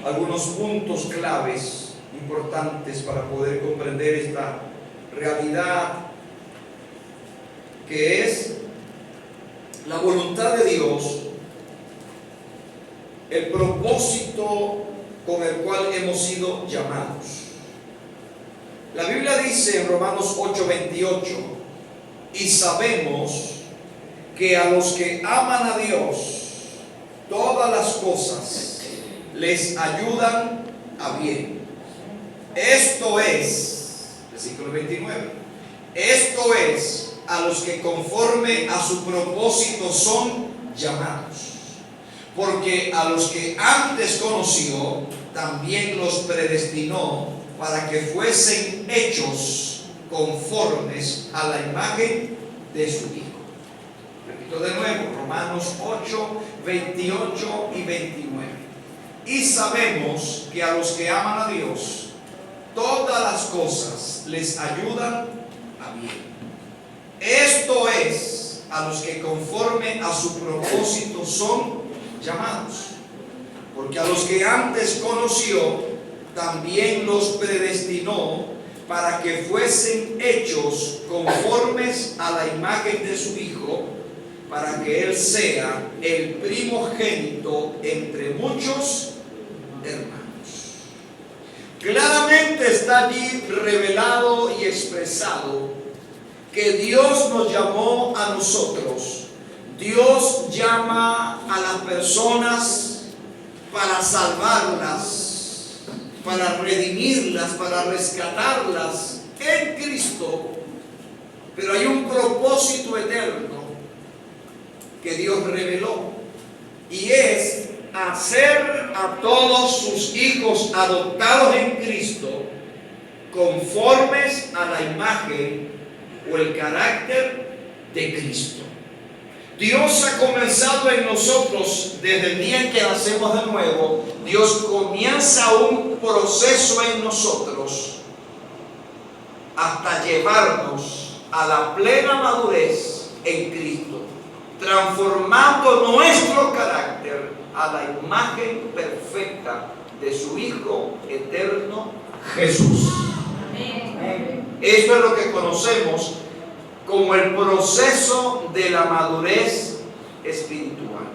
algunos puntos claves importantes para poder comprender esta realidad que es la voluntad de Dios, el propósito con el cual hemos sido llamados. La Biblia dice en Romanos 8:28: y sabemos que a los que aman a Dios, todas las cosas les ayudan a bien. Esto es, versículo 29, esto es, a los que conforme a su propósito son llamados. Porque a los que antes conoció, también los predestinó para que fuesen hechos conformes a la imagen de su Hijo. Repito de nuevo, Romanos 8:28 y 29. Y sabemos que a los que aman a Dios, todas las cosas les ayudan a bien. Esto es, a los que conforme a su propósito son llamados. Porque a los que antes conoció, también los predestinó para que fuesen hechos conformes a la imagen de su Hijo, para que Él sea el primogénito entre muchos hermanos. Claramente está allí revelado y expresado que Dios nos llamó a nosotros. Dios llama a las personas para salvarlas, para redimirlas, para rescatarlas en Cristo. Pero hay un propósito eterno que Dios reveló, y es hacer a todos sus hijos adoptados en Cristo conformes a la imagen o el carácter de Cristo. Dios ha comenzado en nosotros desde el día en que nacemos de nuevo. Dios comienza un proceso en nosotros hasta llevarnos a la plena madurez en Cristo, transformando nuestro carácter a la imagen perfecta de su Hijo eterno, Jesús. Amén. Esto es lo que conocemos como el proceso de la madurez espiritual.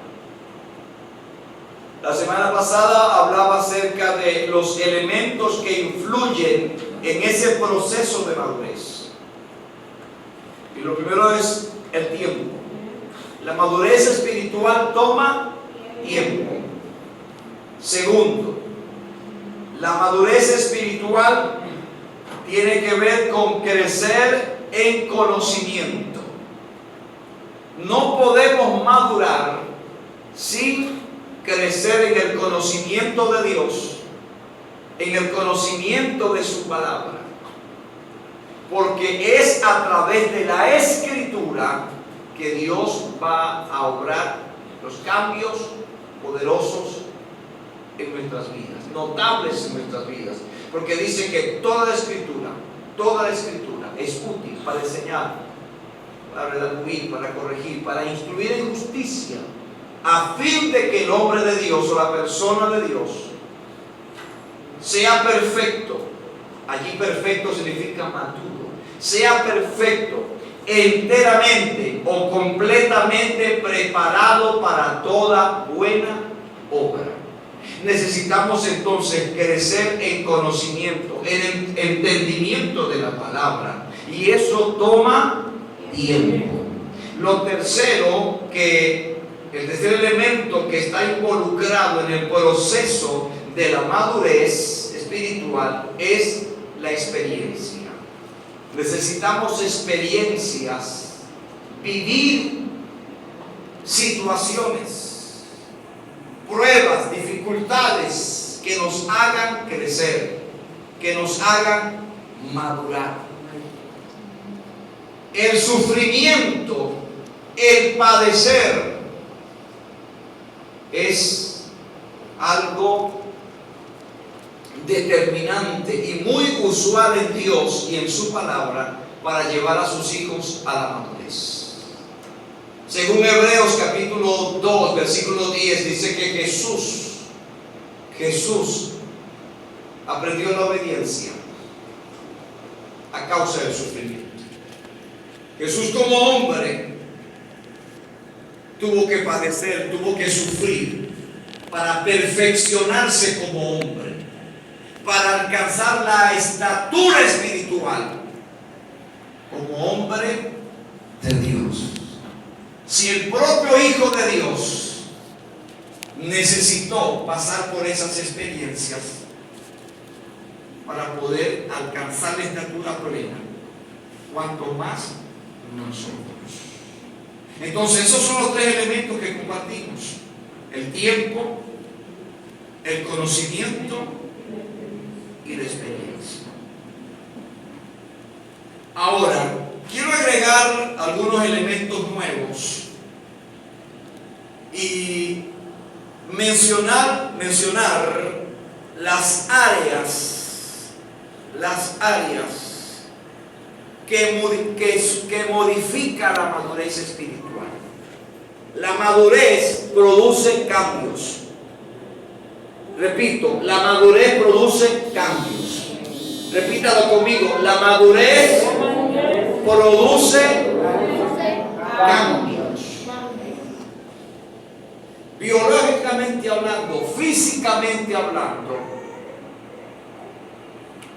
La semana pasada hablaba acerca de los elementos que influyen en ese proceso de madurez. Y lo primero es el tiempo. La madurez espiritual toma tiempo. Segundo, la madurez espiritual tiene que ver con crecer en conocimiento. No podemos madurar sin crecer en el conocimiento de Dios, en el conocimiento de su palabra. Porque es a través de la Escritura que Dios va a obrar los cambios poderosos en nuestras vidas, notables en nuestras vidas. Porque dice que toda la Escritura es útil para enseñar, para redarguir, para corregir, para instruir en justicia, a fin de que el hombre de Dios o la persona de Dios sea perfecto. Allí perfecto significa maduro. Sea perfecto, enteramente o completamente preparado para toda buena obra. Necesitamos entonces crecer en conocimiento, en entendimiento de la palabra, y eso toma tiempo. Lo tercero, el tercer elemento que está involucrado en el proceso de la madurez espiritual es la experiencia. Necesitamos experiencias, vivir situaciones, pruebas, dificultades que nos hagan crecer, que nos hagan madurar. El sufrimiento, el padecer es algo determinante y muy usual en Dios y en su palabra para llevar a sus hijos a la madurez. Según Hebreos capítulo 2, versículo 10, dice que Jesús Jesús aprendió la obediencia a causa del sufrimiento. Jesús como hombre tuvo que padecer, tuvo que sufrir para perfeccionarse como hombre, para alcanzar la estatura espiritual como hombre de Dios. Si el propio Hijo de Dios necesitó pasar por esas experiencias para poder alcanzar la estatura plena, cuanto más nosotros. Entonces esos son los tres elementos que compartimos: el tiempo, el conocimiento y la experiencia. Ahora, quiero agregar algunos elementos nuevos y mencionar las áreas que modifica la madurez espiritual. La madurez produce cambios. Repito, la madurez produce cambios. Repítalo conmigo: la madurez produce cambios. Biológicamente hablando, físicamente hablando,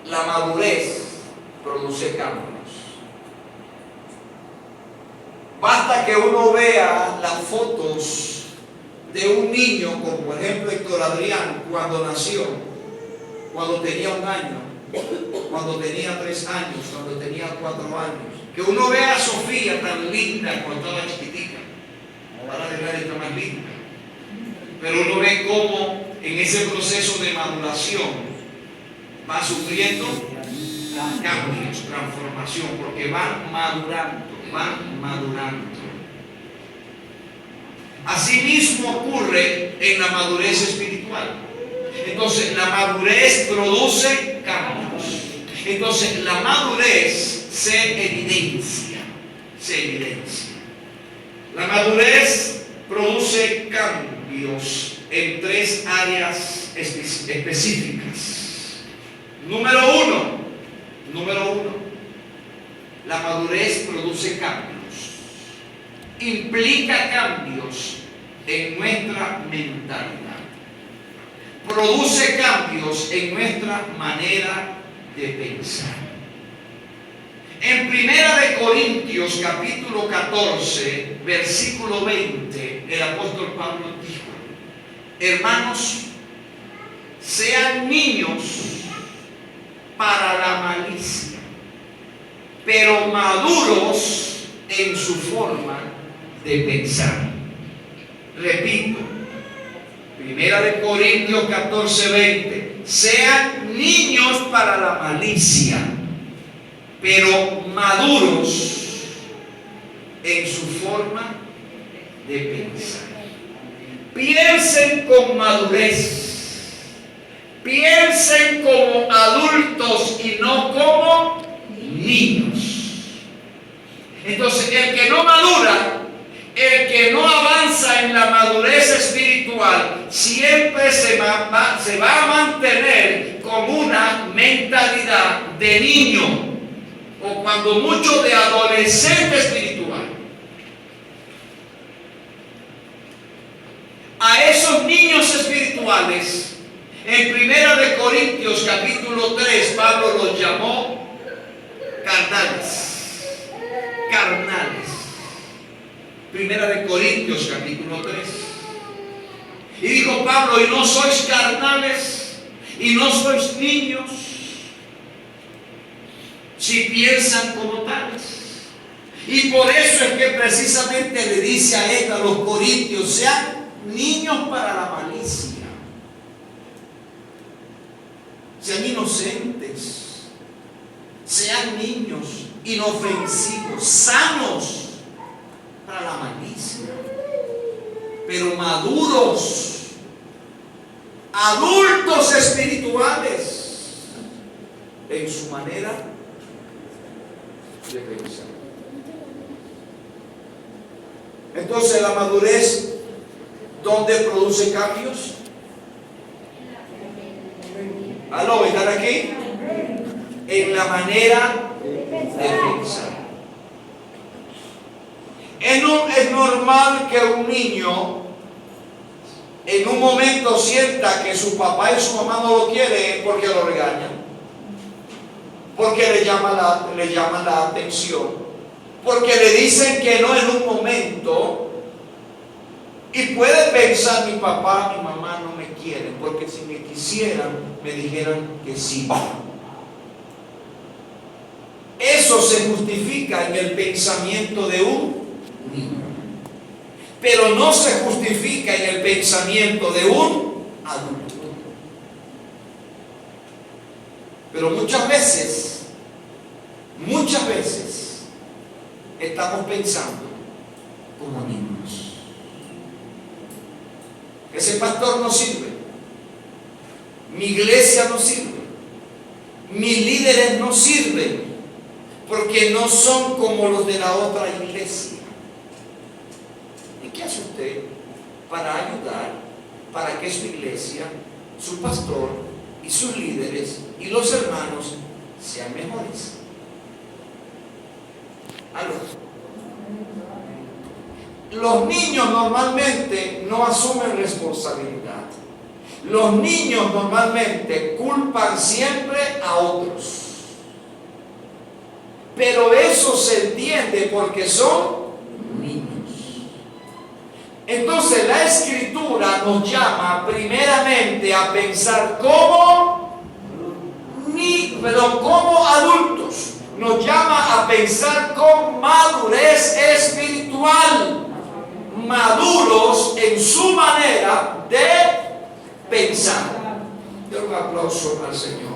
la madurez produce cambios. Basta que uno vea las fotos de un niño, como por ejemplo Héctor Adrián, cuando nació, cuando tenía 1 año, cuando tenía 3 años, cuando tenía 4 años. Que uno vea a Sofía tan linda cuando estaba chiquitica, ahora de verdad está más linda. Pero uno ve cómo en ese proceso de maduración va sufriendo cambios, transformación, porque van madurando. Asimismo ocurre en la madurez espiritual. Entonces la madurez produce cambios. Entonces la madurez se evidencia. La madurez produce cambios en 3 áreas específicas. Número uno, la madurez produce cambios. Implica cambios en nuestra mentalidad. Produce cambios en nuestra manera de pensar. En 1 Corintios capítulo 14, versículo 20, el apóstol Pablo dijo: hermanos, sean niños para la malicia, pero maduros en su forma de pensar. Repito, 1 Corintios 14, 20, sean niños para la malicia, pero maduros en su forma de pensar. Piensen con madurez, piensen como adultos y no como niños. Entonces, el que no madura, el que no avanza en la madurez espiritual, siempre se va a mantener con una mentalidad de niño, o cuando mucho de adolescente espiritual. A esos niños espirituales, en 1 Corintios capítulo 3, Pablo los llamó carnales. 1 Corintios capítulo 3. Y dijo Pablo: y no sois carnales, y no sois niños, si piensan como tales. Y por eso es que precisamente le dice a los corintios: sean niños para la malicia, sean inocentes, sean niños inofensivos, sanos para la malicia, pero maduros, adultos espirituales en su manera de pensar. Entonces, la madurez, ¿dónde produce cambios? ¿Aló? ¿Están aquí? En la manera de pensar. Es normal que un niño en un momento sienta que su papá y su mamá no lo quieren porque lo regañan, porque le llaman la atención, porque le dicen que no en un momento, y puede pensar: mi papá y mi mamá no me quieren, porque si me quisieran me dijeran que sí. Eso se justifica en el pensamiento de un niño, pero no se justifica en el pensamiento de un adulto. Pero muchas veces estamos pensando como niños. Ese pastor no sirve, mi iglesia no sirve, mis líderes no sirven, porque no son como los de la otra iglesia. ¿Y qué hace usted para ayudar para que su iglesia, su pastor y sus líderes y los hermanos sean mejores? ¿Aló? Los niños normalmente no asumen responsabilidad. Los niños normalmente culpan siempre a otros. Pero eso se entiende porque son niños. Entonces la Escritura nos llama primeramente a pensar como adultos. Nos llama a pensar con madurez espiritual, maduros en su manera de pensar. Den un aplauso al Señor.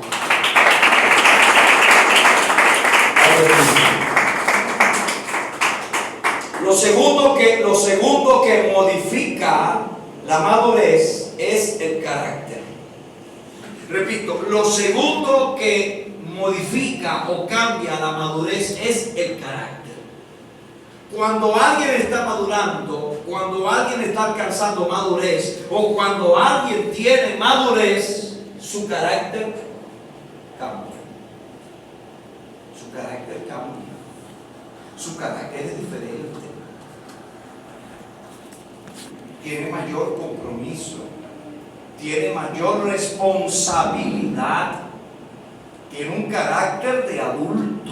Lo segundo que modifica la madurez es el carácter. Repito, lo segundo que modifica o cambia la madurez es el carácter. Cuando alguien está madurando, cuando alguien está alcanzando madurez, o cuando alguien tiene madurez, su carácter cambia. Su carácter cambia. Su carácter es diferente. Tiene mayor compromiso, tiene mayor responsabilidad, tiene un carácter de adulto.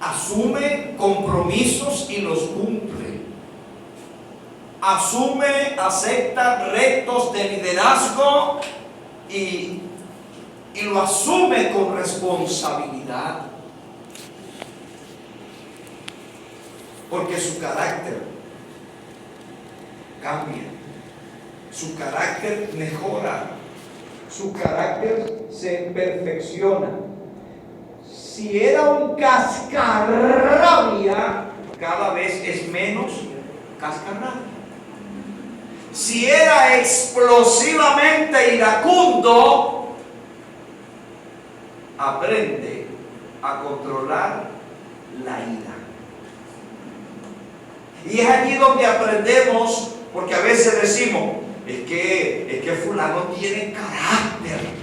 Asume compromisos y los cumple. Acepta retos de liderazgo y lo asume con responsabilidad. Porque su carácter cambia, su carácter mejora, su carácter se perfecciona. Si era un cascarrabia, cada vez es menos cascarrabia. Si era explosivamente iracundo, aprende a controlar la ira. Y es aquí donde aprendemos, porque a veces decimos, es que fulano tiene carácter.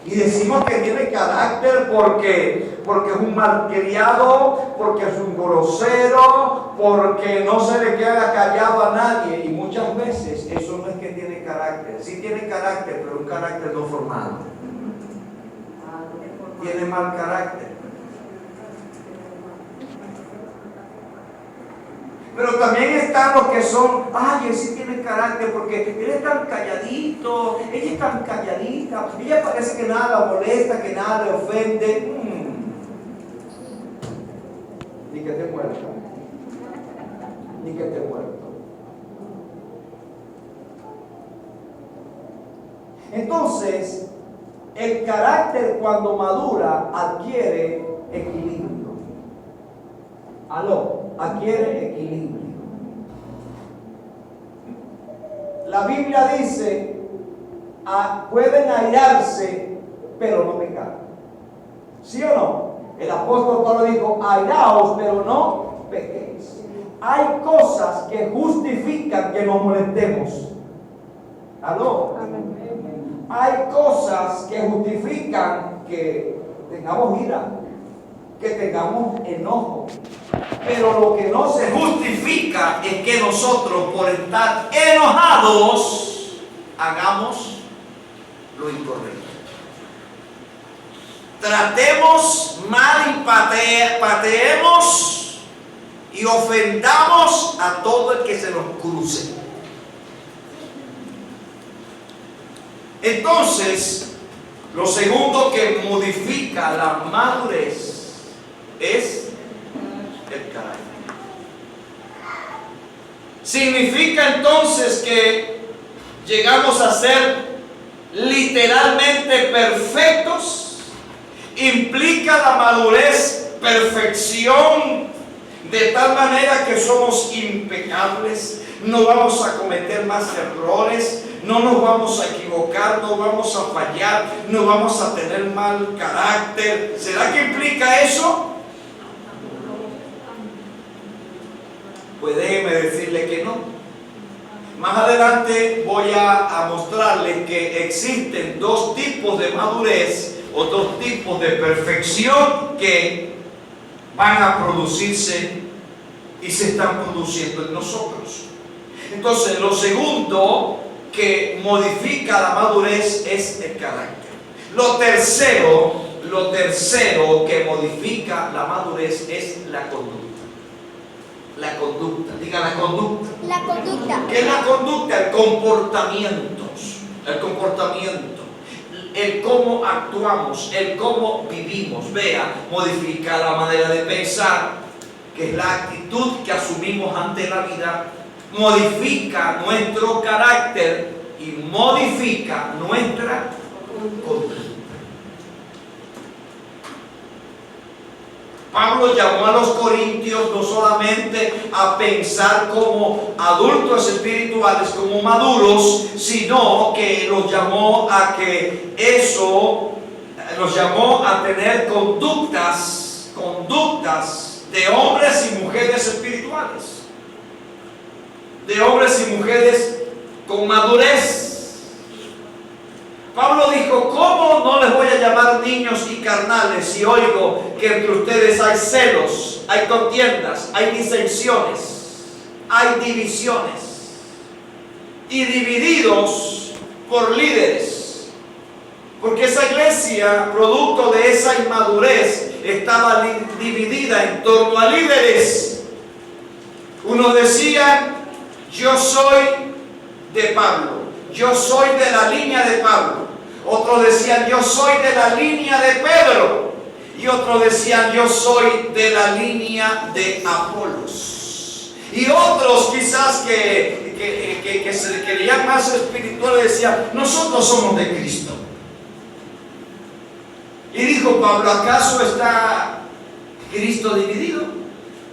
Y decimos que tiene carácter porque es un malcriado, porque es un grosero, porque no se le queda callado a nadie. Y muchas veces eso no es que tiene carácter. Sí tiene carácter, pero un carácter no formado. Tiene mal carácter. Pero también están los que son, él sí tiene carácter porque él es tan calladito, ella es tan calladita, ella parece que nada la molesta, que nada le ofende. Ni que esté muerto. Ni que esté muerto. Entonces, el carácter cuando madura adquiere equilibrio. Adquiere equilibrio. La Biblia dice, pueden airarse, pero no pecar. ¿Sí o no? El apóstol Pablo dijo, airaos, pero no pequéis. Hay cosas que justifican que nos molestemos. ¿Aló? Hay cosas que justifican que tengamos ira, que tengamos enojo. Pero lo que no se justifica es que nosotros, por estar enojados, hagamos lo incorrecto. Tratemos mal y pateemos y ofendamos a todo el que se nos cruce. Entonces, lo segundo que modifica la madurez es el carácter. Significa entonces que llegamos a ser literalmente perfectos. Implica la madurez perfección, de tal manera que somos impecables, no vamos a cometer más errores, no nos vamos a equivocar, no vamos a fallar, no vamos a tener mal carácter. ¿Será que implica eso? Pues déjeme decirle que no. Más adelante voy a mostrarle que existen dos tipos de madurez o dos tipos de perfección que van a producirse y se están produciendo en nosotros. Entonces, lo segundo que modifica la madurez es el carácter. Lo tercero que modifica la madurez es la conducta. La conducta, diga la conducta. La conducta. ¿Qué es la conducta? El comportamiento. El comportamiento. El cómo actuamos, el cómo vivimos. Vea, modifica la manera de pensar, que es la actitud que asumimos ante la vida. Modifica nuestro carácter y modifica nuestra conducta. Pablo llamó a los corintios no solamente a pensar como adultos espirituales, como maduros, sino que los llamó a que eso, los llamó a tener conductas de hombres y mujeres espirituales, de hombres y mujeres con madurez. Pablo dijo: ¿cómo no les voy a llamar niños y carnales si oigo que entre ustedes hay celos, hay contiendas, hay disensiones, hay divisiones, y divididos por líderes? Porque esa iglesia, producto de esa inmadurez, estaba dividida en torno a líderes. Unos decían: yo soy de Pablo, yo soy de la línea de Pablo. Otros decían: yo soy de la línea de Pedro. Y otros decían: yo soy de la línea de Apolos. Y otros quizás que se creían más espirituales decían: nosotros somos de Cristo. Y dijo Pablo: ¿acaso está Cristo dividido?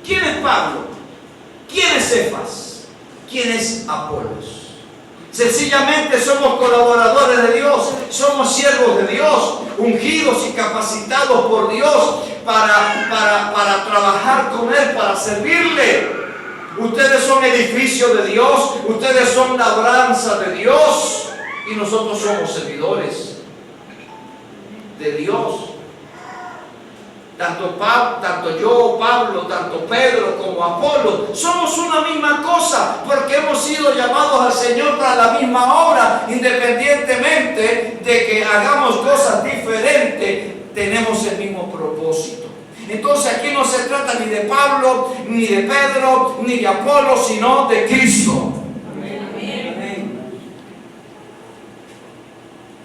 ¿Quién es Pablo? ¿Quién es Cefas? ¿Quién es Apolos? Sencillamente somos colaboradores de Dios, somos siervos de Dios, ungidos y capacitados por Dios para trabajar con Él, para servirle. Ustedes son edificio de Dios, ustedes son labranza de Dios, y nosotros somos servidores de Dios. Tanto yo, Pablo, tanto Pedro como Apolo, somos una misma cosa, porque hemos sido llamados al Señor para la misma obra. Independientemente de que hagamos cosas diferentes, tenemos el mismo propósito. Entonces aquí no se trata ni de Pablo, ni de Pedro, ni de Apolo, sino de Cristo. Amén.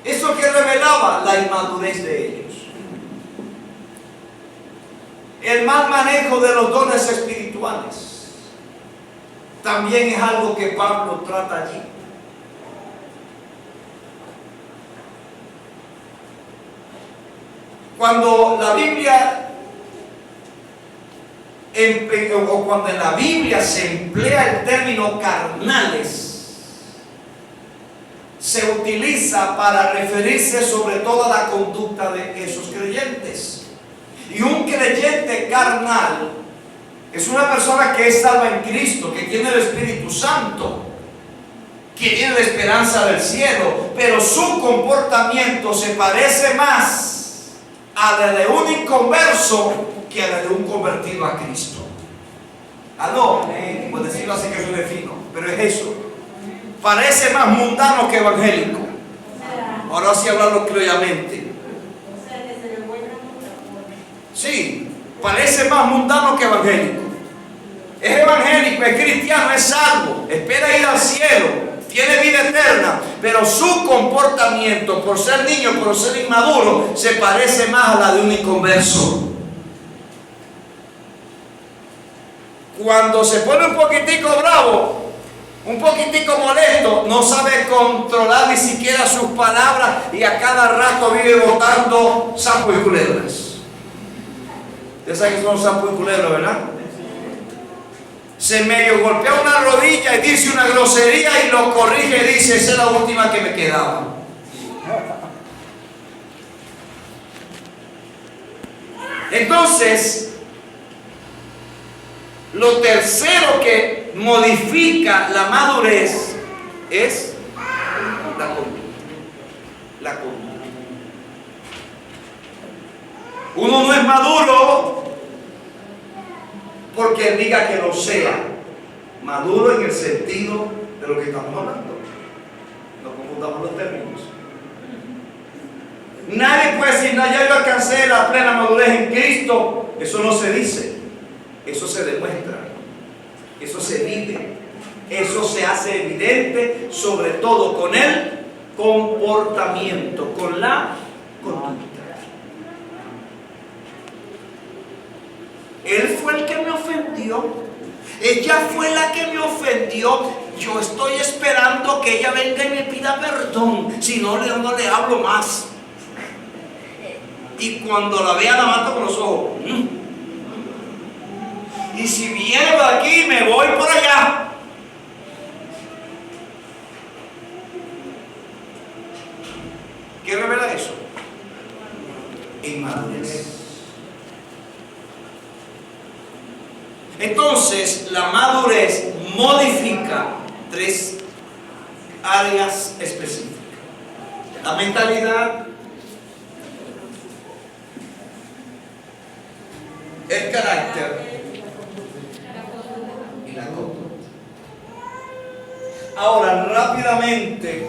Eso que revelaba la inmadurez de ellos. El mal manejo de los dones espirituales también es algo que Pablo trata allí. Cuando la Biblia cuando en la Biblia se emplea el término carnales, se utiliza para referirse sobre todo a la conducta de esos creyentes. Y un creyente carnal es una persona que es salva en Cristo, que tiene el Espíritu Santo, que tiene la esperanza del cielo, pero su comportamiento se parece más a la de un inconverso que a la de un convertido a Cristo. Aló, por decirlo así que yo defino, pero es eso. Parece más mundano que evangélico. Ahora sí hablarlo criollamente. Sí, parece más mundano que evangélico. Es evangélico, es cristiano, es salvo, espera ir al cielo, tiene vida eterna, pero su comportamiento, por ser niño, por ser inmaduro, se parece más a la de un inconverso. Cuando se pone un poquitico bravo, un poquitico molesto, no sabe controlar ni siquiera sus palabras y a cada rato vive botando sapos y culebras. Ustedes saben que son sapos y culebras, ¿verdad? Se medio golpea una rodilla y dice una grosería y lo corrige y dice: esa es la última que me quedaba. Entonces, lo tercero que modifica la madurez es la conducta. La conducta. Uno no es maduro porque él diga que lo sea. Maduro en el sentido de lo que estamos hablando. No confundamos los términos. Nadie puede decir: no, ya yo alcancé la plena madurez en Cristo. Eso no se dice. Eso se demuestra. Eso se vive. Eso se hace evidente, sobre todo con el comportamiento, con la conducta. Él fue el que me ofendió. Ella fue la que me ofendió. Yo estoy esperando que ella venga y me pida perdón. Si no, no le hablo más. Y cuando la vea, la mato con los ojos. Y si viene por aquí, me voy por allá. ¿Qué revela eso? Inmadurez. Entonces, la madurez modifica tres áreas específicas: la mentalidad, el carácter y la conducta. Ahora, rápidamente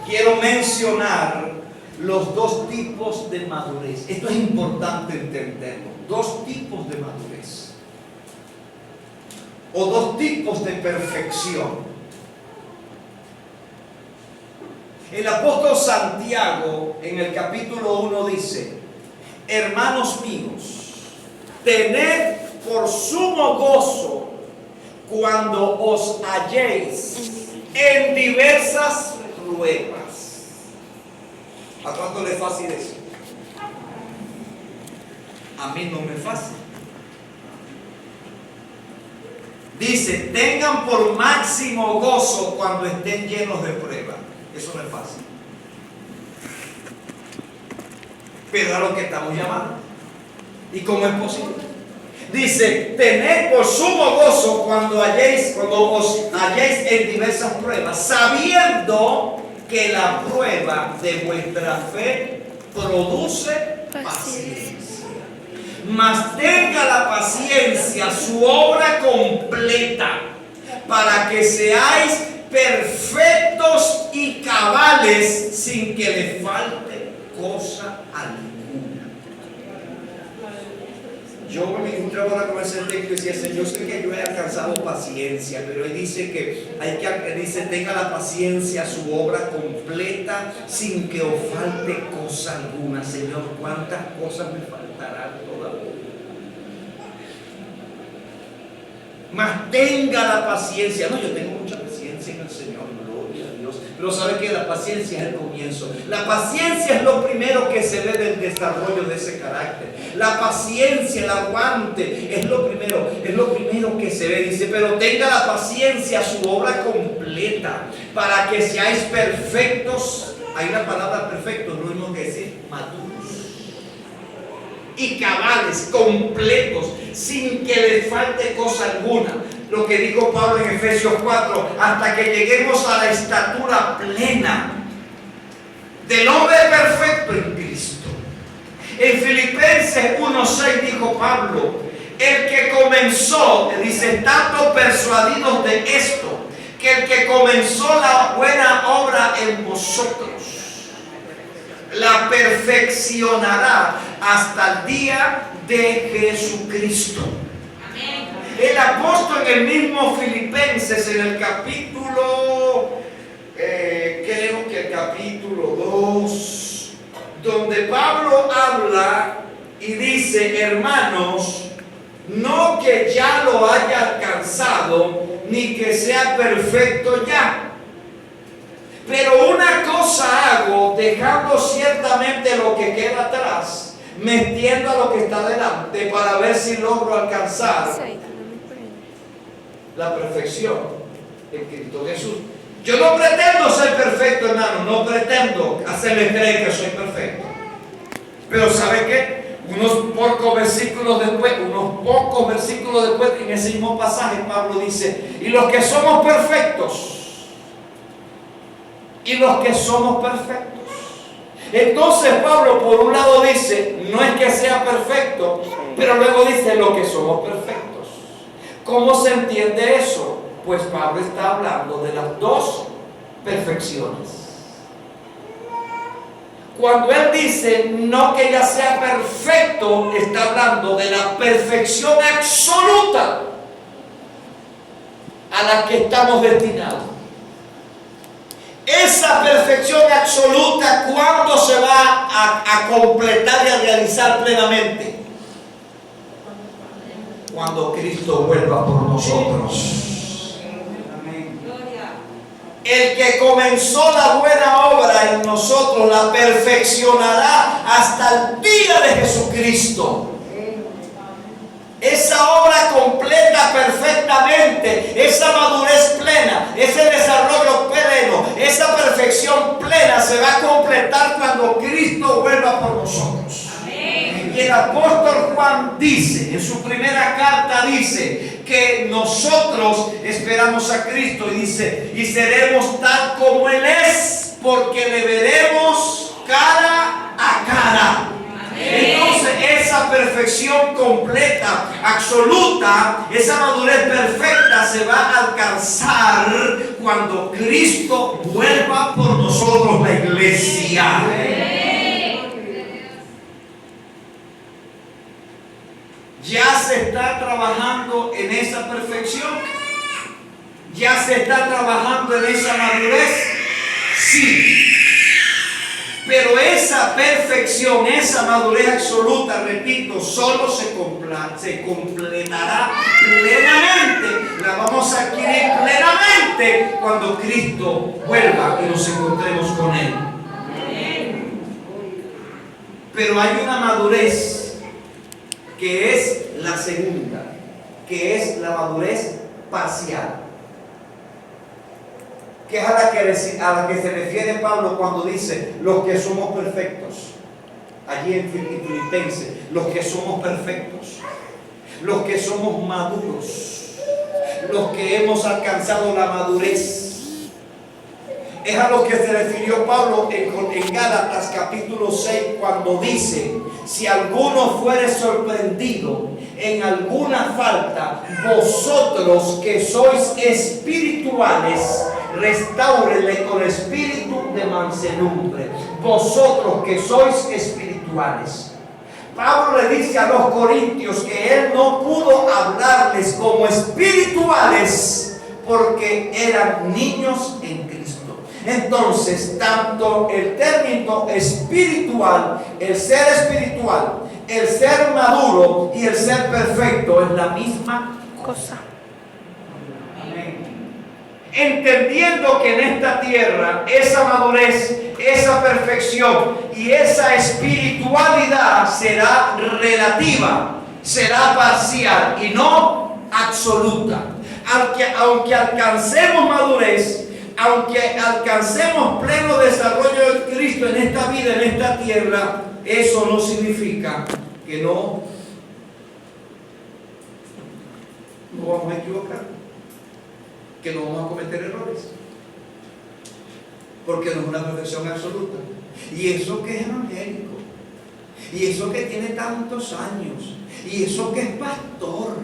quiero mencionar los dos tipos de madurez. Esto es importante entenderlo. Dos tipos de madurez o dos tipos de perfección. El apóstol Santiago en el capítulo 1 dice: hermanos míos, tened por sumo gozo cuando os halléis en diversas pruebas. ¿A cuánto le es fácil eso? A mí no me es fácil. Dice: tengan por máximo gozo cuando estén llenos de pruebas. Eso no es fácil. Pero a lo que estamos llamando. ¿Y cómo es posible? Dice: tened por sumo gozo cuando os halléis en diversas pruebas, sabiendo que la prueba de vuestra fe produce paciencia. Mas tenga la paciencia su obra completa, para que seáis perfectos y cabales, sin que le falte cosa alguna. Yo me encontré ahora con ese texto y decía: Señor, sé que yo he alcanzado paciencia, pero Él dice que tenga la paciencia, su obra completa, sin que os falte cosa alguna. Señor, ¿cuántas cosas me faltarán todavía? Mas tenga la paciencia. No, yo tengo mucha paciencia en el Señor, gloria a Dios. Pero ¿sabe qué? La paciencia es el comienzo. La paciencia es lo primero que se ve del desarrollo de ese carácter. La paciencia, el aguante, es lo primero que se ve. Dice: pero tenga la paciencia, su obra completa, para que seáis perfectos. Hay una palabra perfecto, lo mismo que decir maduros y cabales, completos, sin que les falte cosa alguna. lo que dijo Pablo en Efesios 4, hasta que lleguemos a la estatura plena del hombre perfecto en Cristo. En Filipenses 1:6 dijo Pablo, el que comenzó, dice, estando persuadidos de esto, que el que comenzó la buena obra en vosotros, la perfeccionará hasta el día de Jesucristo. Amén. El apóstol en el mismo Filipenses, en el capítulo, creo que el capítulo 2, donde Pablo habla y dice, hermanos, no que ya lo haya alcanzado, ni que sea perfecto ya. Pero una cosa hago, dejando ciertamente lo que queda atrás, metiendo a lo que está delante, para ver si logro alcanzar la perfección en Cristo Jesús. Yo no pretendo ser perfecto, hermano, no pretendo hacerle creer que soy perfecto. Pero ¿sabe qué? Unos pocos versículos después, en ese mismo pasaje, Pablo dice, y los que somos perfectos, Entonces Pablo por un lado dice, no es que sea perfecto, pero luego dice los que somos perfectos. ¿Cómo se entiende eso? Pues Pablo está hablando de las dos perfecciones. Cuando él dice no que ya sea perfecto, está hablando de la perfección absoluta a la que estamos destinados. Esa perfección absoluta, ¿cuándo se va a completar y a realizar plenamente? Cuando Cristo vuelva por nosotros. El que comenzó la buena obra en nosotros la perfeccionará hasta el día de Jesucristo. Esa obra completa perfectamente, esa madurez plena, ese desarrollo pleno, esa perfección plena se va a completar cuando Cristo vuelva por nosotros. Amén. Y el apóstol Juan dice, en su primera carta dice, que nosotros esperamos a Cristo y dice, y seremos tal como Él es, porque le veremos cara a cara. Entonces esa perfección completa, absoluta, esa madurez perfecta se va a alcanzar cuando Cristo vuelva por nosotros, la iglesia. ¿Ya se está trabajando en esa perfección? ¿Ya se está trabajando en esa madurez? Sí. Pero esa perfección, esa madurez absoluta, repito, solo se completará plenamente. La vamos a adquirir plenamente cuando Cristo vuelva y nos encontremos con Él. Pero hay una madurez que es la segunda, que es la madurez parcial, que es a la que se refiere Pablo cuando dice los que somos perfectos, allí en Filipenses, los que somos perfectos, los que somos maduros, los que hemos alcanzado la madurez. Es a lo que se refirió Pablo en Gálatas capítulo 6 cuando dice, si alguno fuere sorprendido en alguna falta, vosotros que sois espirituales, restáurele con espíritu de mansedumbre. Vosotros que sois espirituales. Pablo le dice a los corintios que él no pudo hablarles como espirituales porque eran niños en Cristo. Entonces, tanto el término espiritual, el ser maduro y el ser perfecto es la misma cosa. Entendiendo que en esta tierra esa madurez, esa perfección y esa espiritualidad será relativa, será parcial y no absoluta. Aunque alcancemos madurez, aunque alcancemos pleno desarrollo de Cristo en esta vida, en esta tierra, eso no significa que no vamos a equivocar. que no vamos a cometer errores, porque no es una perfección absoluta. Y eso que es evangélico, y eso que tiene tantos años, y eso que es pastor,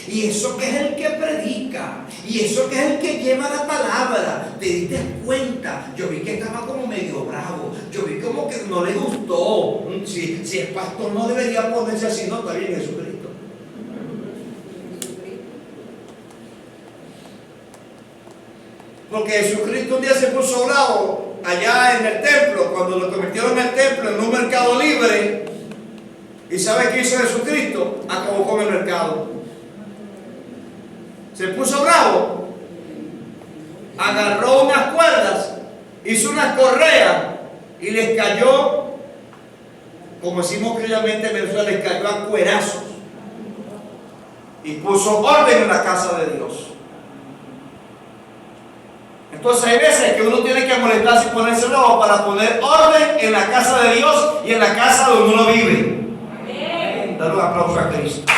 y eso que es el que predica, y eso que es el que lleva la palabra, te diste cuenta. Yo vi que estaba como medio bravo, yo vi como que no le gustó. Si es pastor no debería ponerse así. No, está bien, Jesucristo. Porque Jesucristo un día se puso bravo allá en el templo, cuando lo convirtieron en el templo, en un mercado libre. ¿Y sabe qué hizo Jesucristo? Acabó con el mercado. Se puso bravo, agarró unas cuerdas, hizo unas correas y les cayó, como decimos criollamente en Venezuela, les cayó a cuerazos y puso orden en la casa de Dios. Entonces hay veces que uno tiene que molestarse y ponerse bravo para poner orden en la casa de Dios y en la casa donde uno vive. Dar un aplauso a Cristo.